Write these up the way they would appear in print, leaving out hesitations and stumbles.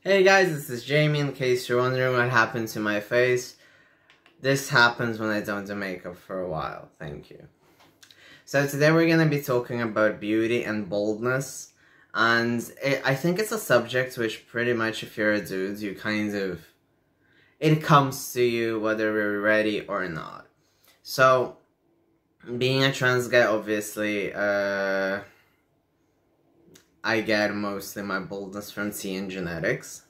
Hey guys, this is Jamie. In case you're wondering what happened to my face, this happens when I don't do makeup for a while. Thank you. So today we're going to be talking about beauty and boldness. And I think it's a subject which pretty much, if you're a dude, it comes to you whether you're ready or not. So, being a trans guy, obviously, I get mostly my boldness from T and genetics.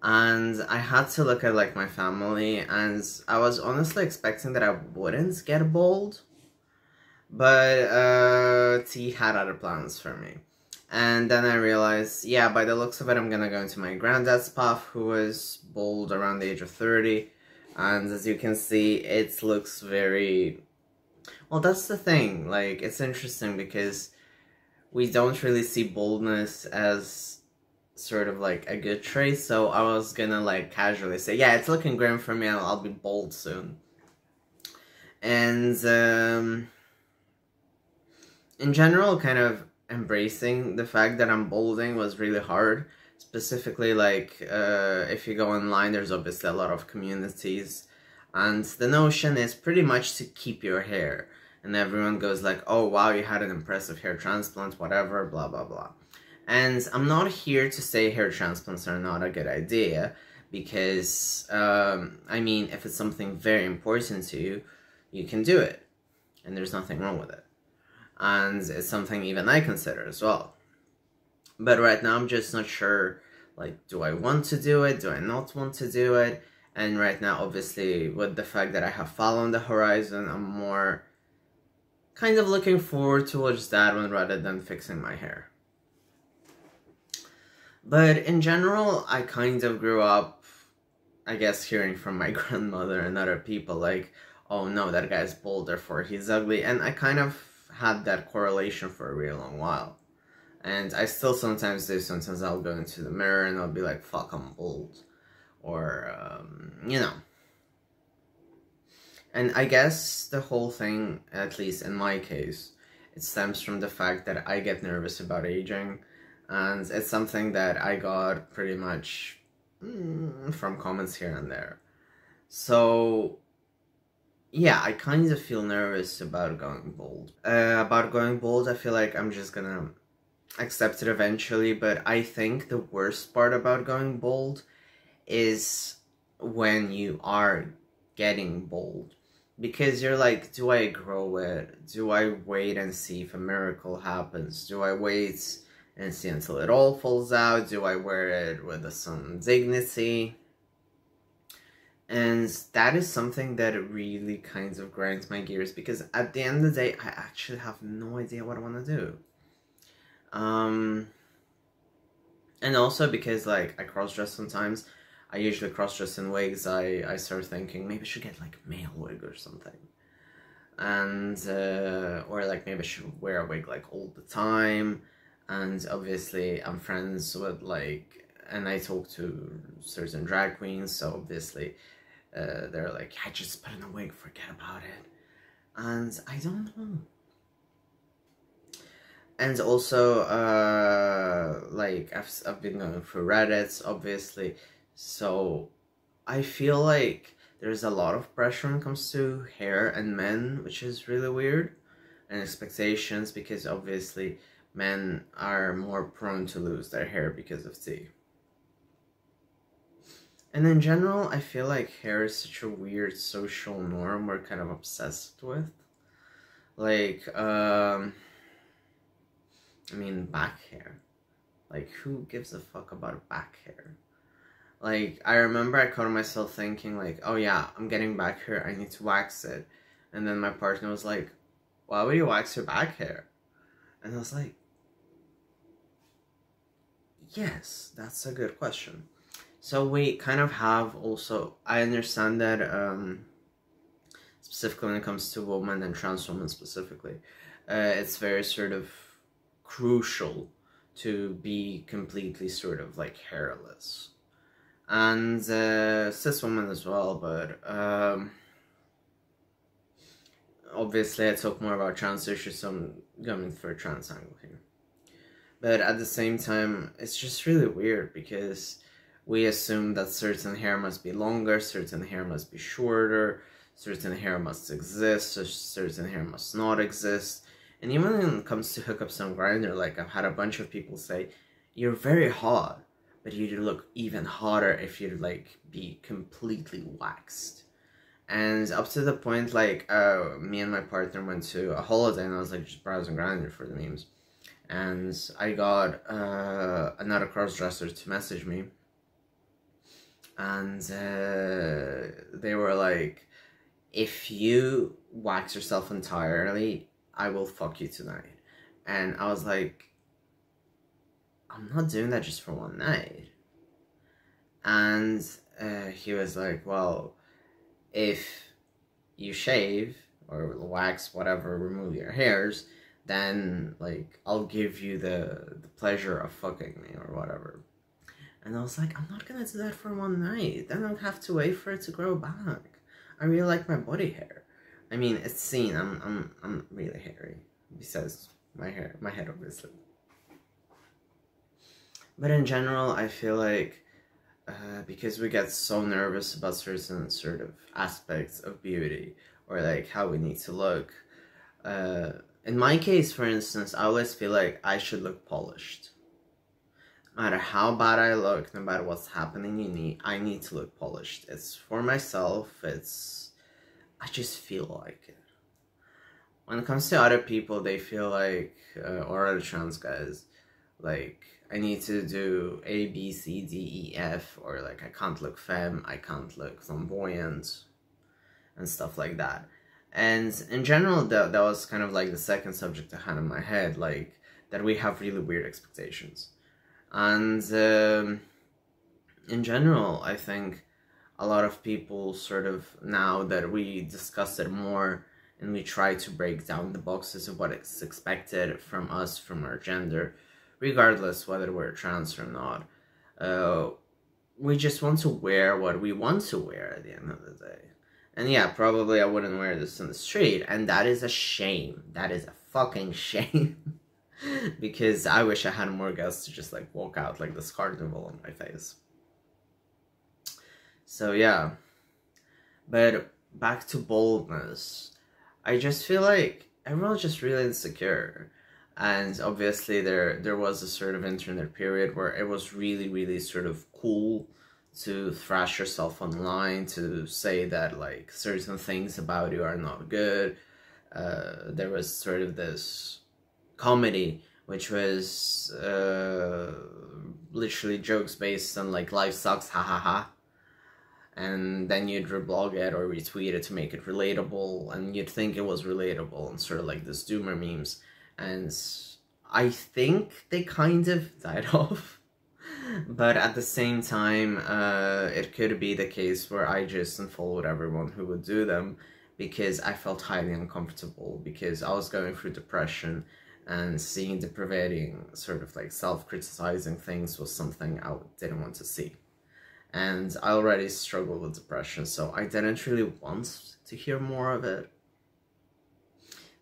And I had to look at like my family, and I was honestly expecting that I wouldn't get bold. But T had other plans for me. And then I realized, yeah, by the looks of it, I'm gonna go into my granddad's path, who was bold around the age of 30. And as you can see, it looks very... Well, that's the thing. Like, it's interesting because we don't really see boldness as sort of like a good trait, so I was gonna like casually say, yeah, it's looking grim for me, I'll be bold soon. And in general, kind of embracing the fact that I'm bolding was really hard. Specifically, like, if you go online, there's obviously a lot of communities, and the notion is pretty much to keep your hair. And everyone goes like, oh wow, you had an impressive hair transplant, whatever, blah blah blah. And I'm not here to say hair transplants are not a good idea, because, I mean, if it's something very important to you, you can do it. And there's nothing wrong with it. And it's something even I consider as well. But right now I'm just not sure, like, do I want to do it? Do I not want to do it? And right now, obviously, with the fact that I have fall on the horizon, I'm more kind of looking forward towards that one rather than fixing my hair. But in general, I kind of grew up, I guess, hearing from my grandmother and other people like, oh no, that guy's bold, therefore he's ugly. And I kind of had that correlation for a really long while. And I still sometimes do. Sometimes I'll go into the mirror and I'll be like, fuck, I'm bold. Or, you know. And I guess the whole thing, at least in my case, it stems from the fact that I get nervous about aging. And it's something that I got pretty much from comments here and there. So, yeah, I kind of feel nervous about going bold. I feel like I'm just gonna accept it eventually, but I think the worst part about going bold is when you are getting bold. Because you're like, do I grow it? Do I wait and see if a miracle happens? Do I wait and see until it all falls out? Do I wear it with some dignity? And that is something that really kind of grinds my gears, because at the end of the day, I actually have no idea what I want to do. And also because, like, I cross-dress sometimes. I usually cross-dress in wigs. I start thinking, maybe I should get, like, a male wig or something. And, or, like, maybe I should wear a wig, like, all the time. And, obviously, I'm friends with, like, and I talk to certain drag queens, so, obviously, they're like, yeah, just put in a wig, forget about it. And I don't know. And also, like, I've been going through Reddit, obviously, so I feel like there's a lot of pressure when it comes to hair and men, which is really weird, and expectations, because obviously men are more prone to lose their hair because of tea. And in general, I feel like hair is such a weird social norm we're kind of obsessed with. Like, I mean, back hair. Like, who gives a fuck about back hair? Like, I remember I caught myself thinking, like, oh yeah, I'm getting back hair, I need to wax it. And then my partner was like, why would you wax your back hair? And I was like, yes, that's a good question. So we kind of have also, I understand that, specifically when it comes to women and trans women specifically, it's very sort of crucial to be completely sort of like hairless. And cis women as well, but obviously I talk more about trans issues, so I'm going for a trans angle here. But at the same time, it's just really weird because we assume that certain hair must be longer, certain hair must be shorter, certain hair must exist, certain hair must not exist. And even when it comes to hookups on Grindr, like I've had a bunch of people say, you're very hot, but you'd look even hotter if you'd like be completely waxed. And up to the point, like, me and my partner went to a holiday and I was like just browsing Grindr for the memes. And I got another cross-dresser to message me. And they were like, if you wax yourself entirely, I will fuck you tonight. And I was like, I'm not doing that just for one night. And he was like, well, if you shave or wax, whatever, remove your hairs, then like I'll give you the pleasure of fucking me or whatever. And I was like, I'm not gonna do that for one night. Then I'll have to wait for it to grow back. I really like my body hair. I mean, it's seen. I'm really hairy. Besides my head obviously. But in general, I feel like because we get so nervous about certain sort of aspects of beauty or like how we need to look. In my case, for instance, I always feel like I should look polished. No matter how bad I look, no matter what's happening, I need to look polished. It's for myself, I just feel like it. When it comes to other people, they feel like, or other trans guys, like, I need to do A, B, C, D, E, F, or like, I can't look femme, I can't look flamboyant, and stuff like that. And in general, that was kind of like the second subject I had in my head, like, that we have really weird expectations. And in general, I think a lot of people sort of, now that we discuss it more and we try to break down the boxes of what is expected from us, from our gender, regardless whether we're trans or not, we just want to wear what we want to wear at the end of the day. And yeah, probably I wouldn't wear this in the street, and that is a shame. That is a fucking shame. Because I wish I had more guts to just like walk out like this carnival on my face. So yeah. But back to Baldness. I just feel like everyone's just really insecure. And obviously there was a sort of internet period where it was really, really sort of cool to thrash yourself online, to say that like certain things about you are not good. There was sort of this comedy, which was literally jokes based on like life sucks, ha ha ha. And then you'd reblog it or retweet it to make it relatable, and you'd think it was relatable, and sort of like this doomer memes. And I think they kind of died off. But at the same time, it could be the case where I just unfollowed everyone who would do them because I felt highly uncomfortable, because I was going through depression, and seeing depravating, sort of like self-criticizing things was something I didn't want to see. And I already struggled with depression, so I didn't really want to hear more of it.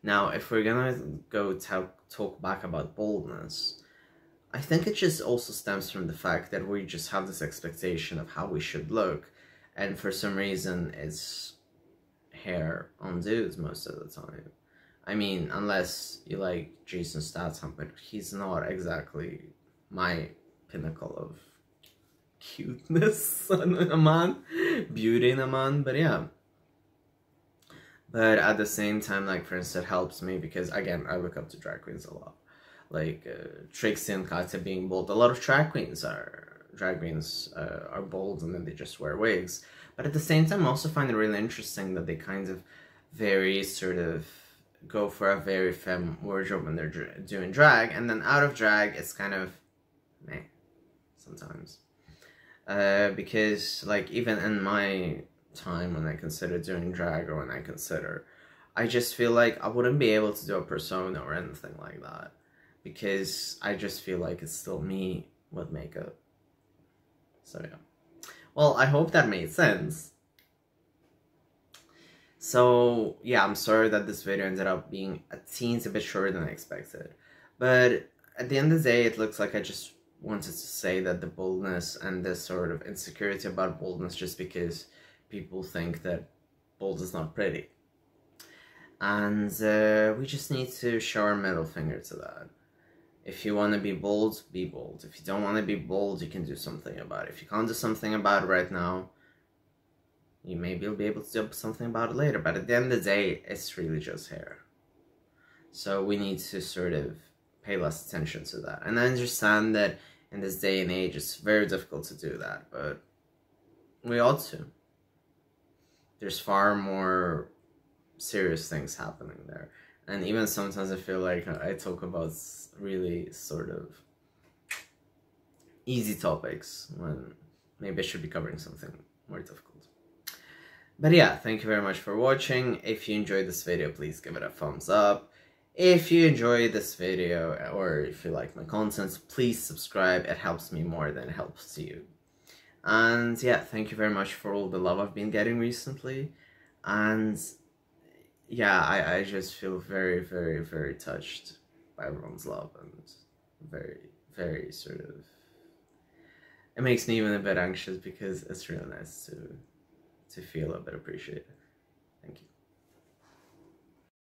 Now, if we're gonna go talk back about Baldness, I think it just also stems from the fact that we just have this expectation of how we should look, and for some reason it's hair on dudes most of the time. I mean, unless you like Jason Statham, but he's not exactly my pinnacle of cuteness in a man, beauty in a man, but yeah. But at the same time, like, for instance, it helps me because, again, I look up to drag queens a lot. Like, Trixie and Katya being bold. A lot of drag queens are bold, and then they just wear wigs. But at the same time, I also find it really interesting that they kind of very sort of go for a very femme wardrobe when they're doing drag, and then out of drag, it's kind of meh sometimes. Because, like, even in my time when I consider doing drag, or when I just feel like I wouldn't be able to do a persona or anything like that, because I just feel like it's still me with makeup. So yeah. Well, I hope that made sense. So yeah, I'm sorry that this video ended up being a teensy bit shorter than I expected, but at the end of the day, it looks like I just wanted to say that the boldness and this sort of insecurity about boldness just because people think that bold is not pretty. And we just need to show our middle finger to that. If you want to be bold, be bold. If you don't want to be bold, you can do something about it. If you can't do something about it right now, you maybe will be able to do something about it later. But at the end of the day, it's really just hair. So we need to sort of pay less attention to that. And I understand that in this day and age, it's very difficult to do that, but we ought to. There's far more serious things happening there. And even sometimes I feel like I talk about really sort of easy topics when maybe I should be covering something more difficult. But yeah, thank you very much for watching. If you enjoyed this video, please give it a thumbs up. If you enjoyed this video, or if you like my content, please subscribe. It helps me more than it helps you. And yeah, thank you very much for all the love I've been getting recently. And yeah, I just feel very, very, very touched by everyone's love, and very, very sort of, it makes me even a bit anxious because it's really nice to feel a bit appreciated. Thank you.